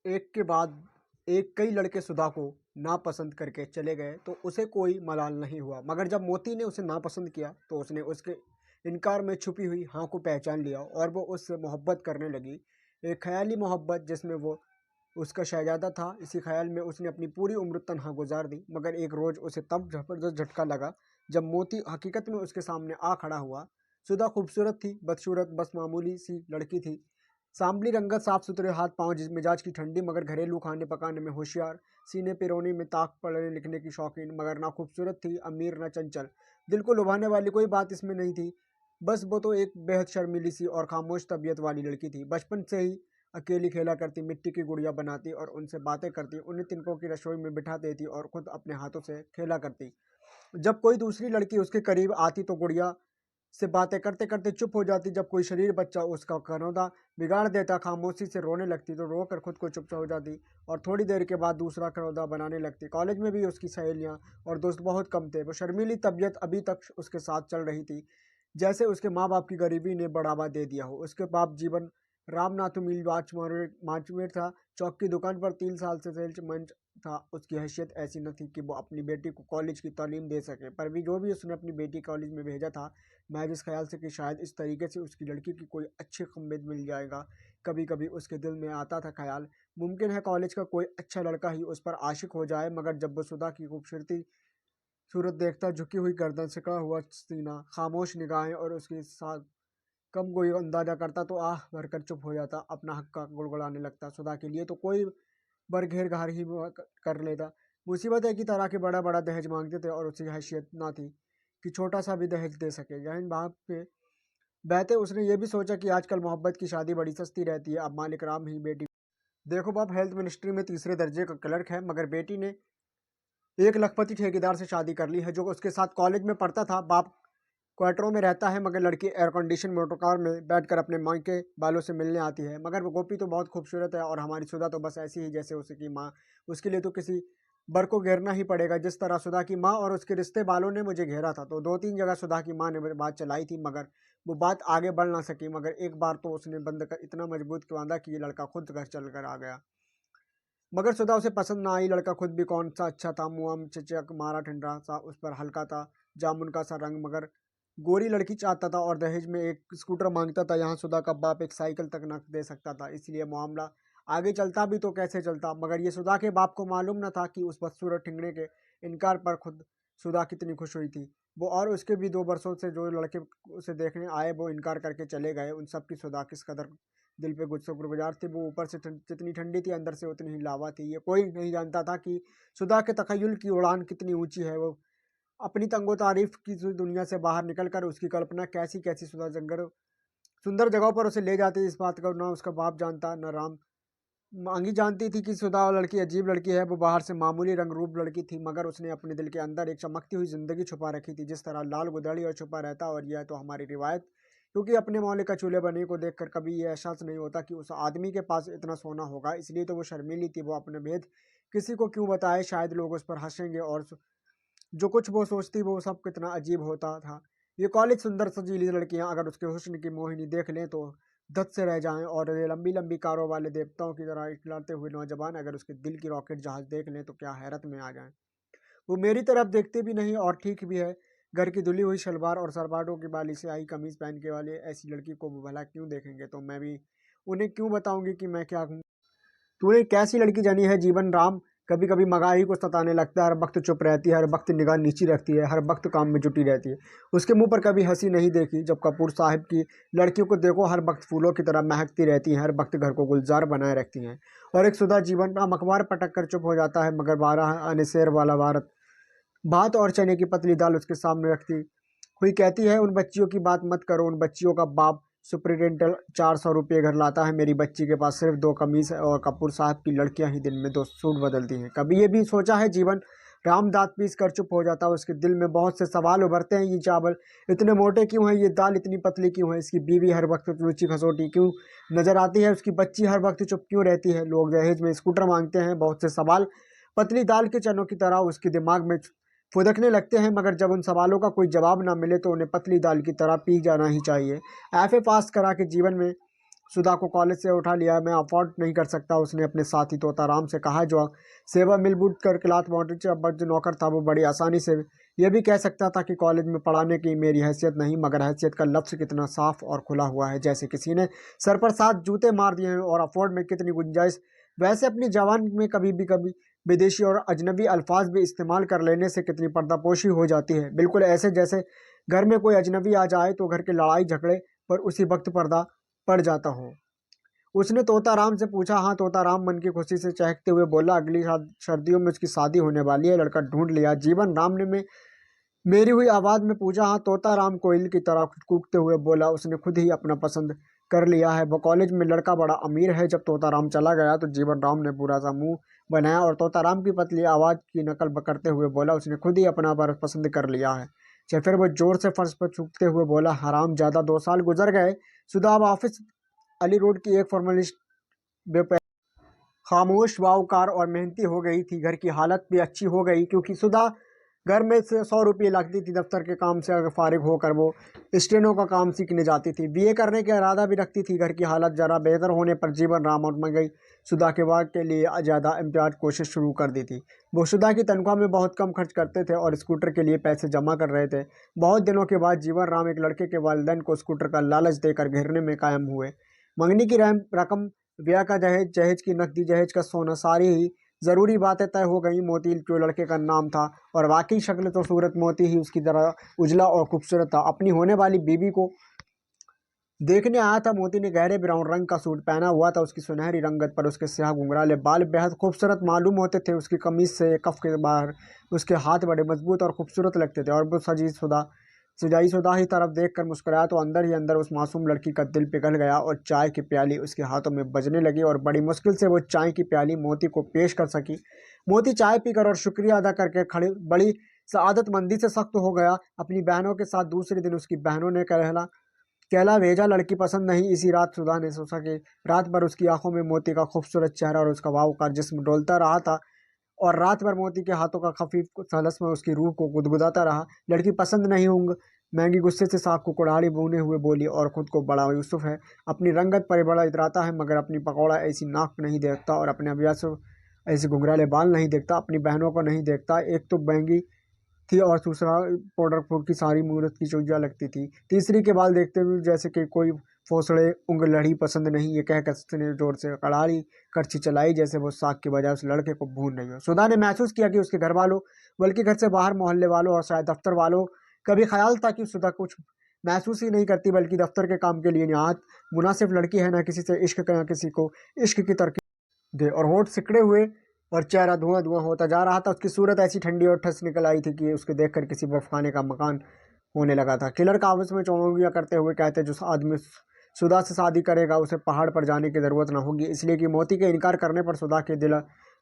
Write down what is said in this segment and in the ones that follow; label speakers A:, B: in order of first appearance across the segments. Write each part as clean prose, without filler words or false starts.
A: एक के बाद एक कई लड़के सुधा को नापसंद करके चले गए तो उसे कोई मलाल नहीं हुआ, मगर जब मोती ने उसे नापसंद किया तो उसने उसके इनकार में छुपी हुई हाँ को पहचान लिया और वो उससे मोहब्बत करने लगी। एक ख्याली मोहब्बत जिसमें वो उसका शहजादा था। इसी ख्याल में उसने अपनी पूरी उम्र तन्हा गुजार दी, मगर एक रोज उसे तब जबरदस्त झटका लगा जब मोती हकीकत में उसके सामने आ खड़ा हुआ। सुधा खूबसूरत थी, बदसूरत, बस मामूली सी लड़की थी। सांबली रंगत, साफ सुथरे हाथ पांव, जिस मिजाज की ठंडी मगर घरेलू खाने पकाने में होशियार, सीने पिरोने में ताक, पढ़ने लिखने की शौकीन, मगर ना खूबसूरत थी, अमीर न चंचल। दिल को लुभाने वाली कोई बात इसमें नहीं थी। बस वो तो एक बेहद शर्मीली सी और खामोश तबीयत वाली लड़की थी। बचपन से ही अकेली खेला करती, मिट्टी की गुड़िया बनाती और उनसे बातें करती, उन्हें तिनकों की रसोई में बिठा देती और खुद अपने हाथों से खेला करती। जब कोई दूसरी लड़की उसके करीब आती तो गुड़िया से बातें करते करते चुप हो जाती। जब कोई शरीर बच्चा उसका कनौदा बिगाड़ देता, खामोशी से रोने लगती तो रोकर खुद को चुप हो जाती और थोड़ी देर के बाद दूसरा कनौदा बनाने लगती। कॉलेज में भी उसकी सहेलियां और दोस्त बहुत कम थे। वो शर्मीली तबीयत अभी तक उसके साथ चल रही थी, जैसे उसके माँ बाप की गरीबी ने बढ़ावा दे दिया हो। उसके बाप जीवन राम नाथु मिल माचमेर था, चौक की दुकान पर 3 साल से सेल्समैन था। उसकी हैसियत ऐसी न थी कि वो अपनी बेटी को कॉलेज की तालीम दे सके, पर भी जो भी उसने अपनी बेटी कॉलेज में भेजा था, महज इस ख्याल से कि शायद इस तरीके से उसकी लड़की की कोई अच्छे खम्बेद मिल जाएगा। कभी कभी उसके दिल में आता था ख्याल, मुमकिन है कॉलेज का कोई अच्छा लड़का ही उस पर आशिक हो जाए। मगर जब वो सुधा की खूबसूरती सूरत देखता, झुकी हुई गर्दन, सिकड़ा हुआ सीना, खामोश निगाहें और उसके साथ कम कोई अंदाजा करता तो आह भरकर चुप हो जाता, अपना हक्का गुड़गुड़ाने लगता। सुधा के लिए तो कोई बरघेर घार ही कर लेता। मुसीबत है कि तरह के बड़ा बड़ा दहेज मांगते थे और उसकी हैसियत ना थी कि छोटा सा भी दहेज दे सके। जहन बाप पे बहते उसने ये भी सोचा कि आजकल मोहब्बत की शादी बड़ी सस्ती रहती है। अब मालिक राम ही बेटी, देखो बाप हेल्थ मिनिस्ट्री में तीसरे दर्जे का क्लर्क है, मगर बेटी ने एक लखपति ठेकेदार से शादी कर ली है जो उसके साथ कॉलेज में पढ़ता था। बाप क्वार्टरों में रहता है, मगर लड़की एयर कंडीशन मोटर कार में बैठकर अपने माँ के बालों से मिलने आती है। मगर वो गोपी तो बहुत खूबसूरत है और हमारी सुधा तो बस ऐसी ही जैसे उसकी माँ। उसके लिए तो किसी बर को घेरना ही पड़ेगा, जिस तरह सुधा की माँ और उसके रिश्ते वालों ने मुझे घेरा था। तो 2-3 जगह सुधा की माँ ने बात चलाई थी, मगर वो बात आगे बढ़ ना सकी। मगर एक बार तो उसने बंद कर इतना मजबूत बांधा कि ये लड़का खुद घर चल कर आ गया। मगर सुधा उसे पसंद ना आई। लड़का खुद भी कौन सा अच्छा था, मुआ चचक मारा ठंडा सा, उस पर हल्का था जामुन का सा रंग, मगर गोरी लड़की चाहता था और दहेज में एक स्कूटर मांगता था। यहाँ सुधा का बाप एक साइकिल तक न दे सकता था, इसलिए मामला आगे चलता भी तो कैसे चलता। मगर ये सुधा के बाप को मालूम न था कि उस बदसूरत ठिंगने के इनकार पर खुद सुधा कितनी खुश हुई थी। वो और उसके भी 2 वर्षों से जो लड़के उसे देखने आए वो इनकार करके चले गए। उन सब की सुधा किस कदर दिल पे शुक्रगुजार थी। वो ऊपर से जितनी ठंडी थी अंदर से उतनी ही लावा थी। ये कोई नहीं जानता था कि सुधा के तखय्युल की उड़ान कितनी ऊंची है। वो अपनी तंगो तारीफ की दुनिया से बाहर निकलकर उसकी कल्पना कैसी कैसी सुधा जंगल सुंदर जगहों पर उसे ले जाती। इस बात को ना उसका बाप जानता न राम मांगी जानती थी कि सुधा और लड़की अजीब लड़की है। वो बाहर से मामूली रंग रूप लड़की थी, मगर उसने अपने दिल के अंदर एक चमकती हुई जिंदगी छुपा रखी थी, जिस तरह लाल गुदड़ी और छुपा रहता। और यह तो हमारी रिवायत, क्योंकि अपने मौले का चूल्हे बने को देखकर कभी ये एहसास नहीं होता कि उस आदमी के पास इतना सोना होगा। इसलिए तो वो शर्मीली थी। वो अपने भेद किसी को क्यों बताए, शायद लोग उस पर हंसेंगे और जो कुछ वो सोचती वो सब कितना अजीब होता था। ये कॉलेज सुंदर सजीली लड़कियां अगर उसके हुस्न की मोहिनी देख लें तो धत से रह जाएं, और ये लंबी लंबी कारों वाले देवताओं की तरह इठलाते हुए नौजवान अगर उसके दिल की रॉकेट जहाज देख लें तो क्या हैरत में आ जाएं। वो मेरी तरफ देखते भी नहीं, और ठीक भी है। घर की धुली हुई शलवार और सरबाटों की बाली से आई कमीज पहन के वाले ऐसी लड़की को वो भला क्यों देखेंगे। तो मैं भी उन्हें क्यों बताऊंगी कि मैं क्या हूँ। तूने कैसी लड़की जानी है जीवन राम। कभी कभी मगाही को सताने लगता है, हर वक्त चुप रहती है, हर वक्त निगाह नीची रखती है, हर वक्त काम में जुटी रहती है। उसके मुंह पर कभी हंसी नहीं देखी। जब कपूर साहब की लड़कियों को देखो, हर वक्त फूलों की तरह महकती रहती हैं, हर वक्त घर को गुलजार बनाए रखती हैं। और एक सुधा जीवन राम अखबार पटक कर चुप हो जाता है, मगर 12 आने शेर वाला भारत भात और चने की पतली दाल उसके सामने रखती हुई कहती है, उन बच्चियों की बात मत करो। उन बच्चियों का बाप सुपरिटेंडेंट 400 रुपये घर लाता है। मेरी बच्ची के पास सिर्फ 2 कमीज है, और कपूर साहब की लड़कियां ही दिन में 2 सूट बदलती हैं। कभी ये भी सोचा है जीवन राम दांत पीस कर चुप हो जाता है। उसके दिल में बहुत से सवाल उभरते हैं। ये चावल इतने मोटे क्यों हैं, ये दाल इतनी पतली क्यों है, इसकी बीवी हर वक्त रुचि खसोटी क्यों नजर आती है, उसकी बच्ची हर वक्त चुप क्यों रहती है, लोग दहेज में स्कूटर मांगते हैं। बहुत से सवाल पतली दाल के चनों की तरह उसके दिमाग में फुदकने लगते हैं, मगर जब उन सवालों का कोई जवाब ना मिले तो उन्हें पतली दाल की तरह पी जाना ही चाहिए। एफए पास करा के जीवन में सुधा को कॉलेज से उठा लिया, मैं अफोर्ड नहीं कर सकता। उसने अपने साथी तोताराम से कहा, जो सेवा मिलबुट कर क्लास मॉनिटर अब जो नौकर था वो बड़ी आसानी से यह भी कह सकता था कि कॉलेज में पढ़ाने की मेरी हैसियत नहीं, मगर हैसियत का लफ्ज़ कितना साफ और खुला हुआ है, जैसे किसी ने सर पर 7 जूते मार दिए हैं। और अफोर्ड में कितनी गुंजाइश। वैसे अपनी जवान में कभी विदेशी और अजनबी अल्फाज भी इस्तेमाल कर लेने से कितनी पर्दापोशी हो जाती है, बिल्कुल ऐसे जैसे घर में कोई अजनबी आ जाए तो घर के लड़ाई झगड़े पर उसी वक्त पर्दा पड़ जाता हो। उसने तोताराम से पूछा। हाँ, तोताराम मन की खुशी से चहकते हुए बोला, अगली सर्दियों में उसकी शादी होने वाली है, लड़का ढूंढ लिया। जीवन राम ने में मेरी हुई आवाज में पूछा। हाँ, तोताराम कोयल की तरह कूकते हुए बोला, उसने खुद ही अपना पसंद कर लिया है। वो कॉलेज में लड़का बड़ा अमीर है। जब तोताराम चला गया तो जीवन राम ने बुरा सा मुंह बनाया और तोताराम की पतली आवाज की नकल करते हुए बोला, उसने खुद ही अपना पसंद कर लिया है। फिर वो जोर से फर्श पर थूकते हुए बोला, हराम ज्यादा 2 साल गुजर गए। सुधा अब ऑफिस अली रोड की एक फॉर्मलिस्ट खामोश, वावकार और मेहनती हो गई थी। घर की हालत भी अच्छी हो गई, क्योंकि सुधा घर में से 100 रुपये लगती थी। दफ्तर के काम से अगर फारिग होकर वो स्टेनो का काम सीखने जाती थी। बीए करने का इरादा भी रखती थी। घर की हालत जरा बेहतर होने पर जीवन राम और में गई सुधा के वाक के लिए ज़्यादा इम्तियाज कोशिश शुरू कर दी थी। वो सुधा की तनख्वाह में बहुत कम खर्च करते थे और स्कूटर के लिए पैसे जमा कर रहे थे। बहुत दिनों के बाद जीवन राम एक लड़के के वालिदैन को स्कूटर का लालच देकर घेरने में कायम हुए। मंगनी की रकम, ब्याह का जहेज, जहेज की नकदी, जहेज का सोना, सारी ही ज़रूरी बातें तय हो गई। मोती जो लड़के का नाम था और वाकई शक्ल तो सूरत मोती ही उसकी तरह उजला और खूबसूरत था। अपनी होने वाली बीबी को देखने आया था। मोती ने गहरे ब्राउन रंग का सूट पहना हुआ था। उसकी सुनहरी रंगत पर उसके स्याह घुंघराले बाल बेहद खूबसूरत मालूम होते थे। उसकी कमीज से कफ के बाहर उसके हाथ बड़े मजबूत और खूबसूरत लगते थे। और वो सुजाई सुधा ही तरफ देखकर मुस्कुराया तो अंदर ही अंदर उस मासूम लड़की का दिल पिघल गया और चाय की प्याली उसके हाथों में बजने लगी और बड़ी मुश्किल से वो चाय की प्याली मोती को पेश कर सकी। मोती चाय पीकर और शुक्रिया अदा करके खड़ी बड़ी सआदतमंदी से सख्त हो गया। अपनी बहनों के साथ दूसरे दिन उसकी बहनों ने कहला भेजा, लड़की पसंद नहीं। इसी रात सुधा ने सोचा कि रात भर उसकी आंखों में मोती का खूबसूरत चेहरा और उसका वाव का जिस्म डोलता रहा था और रात भर मोती के हाथों का खफीफ सलस में उसकी रूह को गुदगुदाता रहा। लड़की पसंद नहीं होंगे। मैंगी गुस्से से साग को कुड़ाड़ी बूने हुए बोली और खुद को बड़ा यूसुफ है। अपनी रंगत पर बड़ा इतराता है, मगर अपनी पकौड़ा ऐसी नाक नहीं देखता और अपने अभ्यास ऐसे घुंघराले बाल नहीं देखता। अपनी बहनों को नहीं देखता। एक तो महंगी थी और दूसरा पाउडर फूट की सारी मूरत की चुइया लगती थी। तीसरी के बाल देखते हुए जैसे कि कोई फोसड़े उंग लड़ी पसंद नहीं। ये कहकर उसने जोर से कड़ाड़ी करछी चलाई, जैसे वो साग के बजाय उस लड़के को भून रही हो। सुधा ने महसूस किया कि उसके घर वालों, बल्कि घर से बाहर मोहल्ले वालों और शायद दफ्तर वालों का भी ख्याल था कि सुधा कुछ महसूस ही नहीं करती, बल्कि दफ्तर के काम के लिए निहायत मुनासिब लड़की है। ना किसी से इश्क, ना किसी को इश्क की तरकीब दे। और होंठ सिकड़े हुए और चेहरा धुआं धुआं होता जा रहा था। उसकी सूरत ऐसी ठंडी और ठस निकल आई थी कि उसके देखकर किसी बर्फखाने का मकान होने लगा था। क्लर्क आपस में चौंगियां करते हुए कहते, जो आदमी सुधा से शादी करेगा उसे पहाड़ पर जाने की ज़रूरत ना होगी, इसलिए कि मोती के इनकार करने पर सुधा के दिल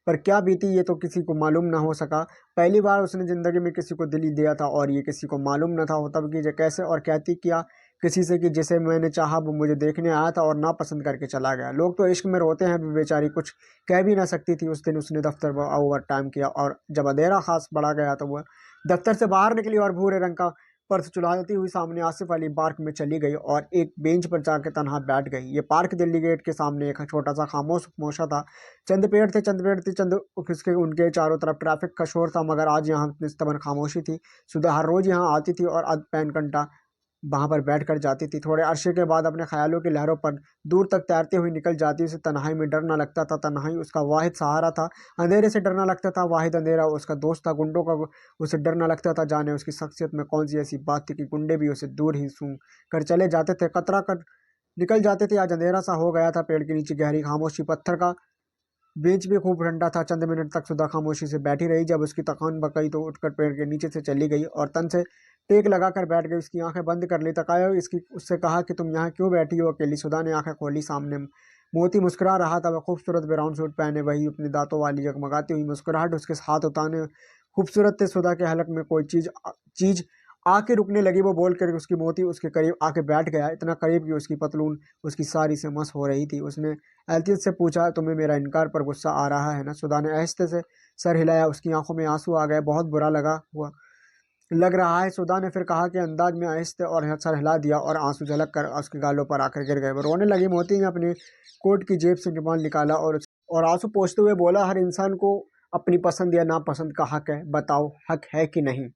A: पर क्या बीती ये तो किसी को मालूम ना हो सका। पहली बार उसने ज़िंदगी में किसी को दिल ही दिया था और ये किसी को मालूम न था होता कि ये कैसे और कहती किया किसी से कि जिसे मैंने चाहा वो मुझे देखने आया था और नापसंद करके चला गया। लोग तो इश्क में रोते हैं, बेचारी कुछ कह भी ना सकती थी। उस दिन उसने दफ्तर पर ओवर टाइम किया और जब अंधेरा खास बढ़ा गया तो वह दफ्तर से बाहर निकली और भूरे रंग का पर्स चुराती हुई सामने आसिफ अली पार्क में चली गई और एक बेंच पर जाकर तनहा बैठ गई। ये पार्क दिल्ली गेट के सामने एक छोटा सा खामोश मोशा था। चंद पेड़ थे, चंद उसके उनके चारों तरफ ट्रैफिक का शोर था, मगर आज यहाँ निस्तबन खामोशी थी। सुधा हर रोज यहाँ आती थी और अध पैन घंटा वहां पर बैठ कर जाती थी। थोड़े अरसे के बाद अपने ख्यालों की लहरों पर दूर तक तैरती हुई निकल जाती। उसे तन्हाई में डर न लगता था, तन्हाई उसका वाहिद सहारा था। अंधेरे से डरना लगता था, वाहिद अंधेरा उसका दोस्त था। गुंडों का उसे डर न लगता था, जाने उसकी शख्सियत में कौन सी ऐसी बात थी कि गुंडे भी उसे दूर ही सूंघ कर चले जाते थे, कतरा कर निकल जाते थे। आज अंधेरा सा हो गया था। पेड़ के नीचे गहरी खामोशी, पत्थर का बेंच भी खूब ठंडा था। चंद मिनट तक सुधा खामोशी से बैठी रही। जब उसकी थकान बकई तो उठकर पेड़ के नीचे से चली गई और तन से टेक लगाकर बैठ गई। उसकी आंखें बंद कर ली। तकाया इसकी उससे कहा कि तुम यहाँ क्यों बैठी हो अकेली। सुधा ने आंखें खोली। सामने मोती मुस्कुरा रहा था। वह खूबसूरत ब्राउन सूट पहने, वही अपने दांतों वाली जगमगाती हुई मुस्कुराहट, उसके हाथ उताने खूबसूरत थे। सुधा के हलक में कोई चीज चीज आके रुकने लगी। वो बोल कर उसकी मोती उसके करीब आके बैठ गया, इतना करीब कि उसकी पतलून उसकी सारी से मस हो रही थी। उसने एहतियत से पूछा, तुम्हें मेरा इनकार पर गुस्सा आ रहा है ना। सुधा ने आहिस्ते से सर हिलाया। उसकी आंखों में आंसू आ गए। बहुत बुरा लगा हुआ लग रहा है। सुधा ने फिर कहा के अंदाज में आहिस्ते और सर हिला दिया और आंसू झलक कर उसके गालों पर आकर गिर गए। वो रोने लगी। मोती ने अपने कोट की जेब से रुमाल निकाला और आंसू पोंछते हुए बोला, हर इंसान को अपनी पसंद या नापसंद का हक है, बताओ हक है कि नहीं।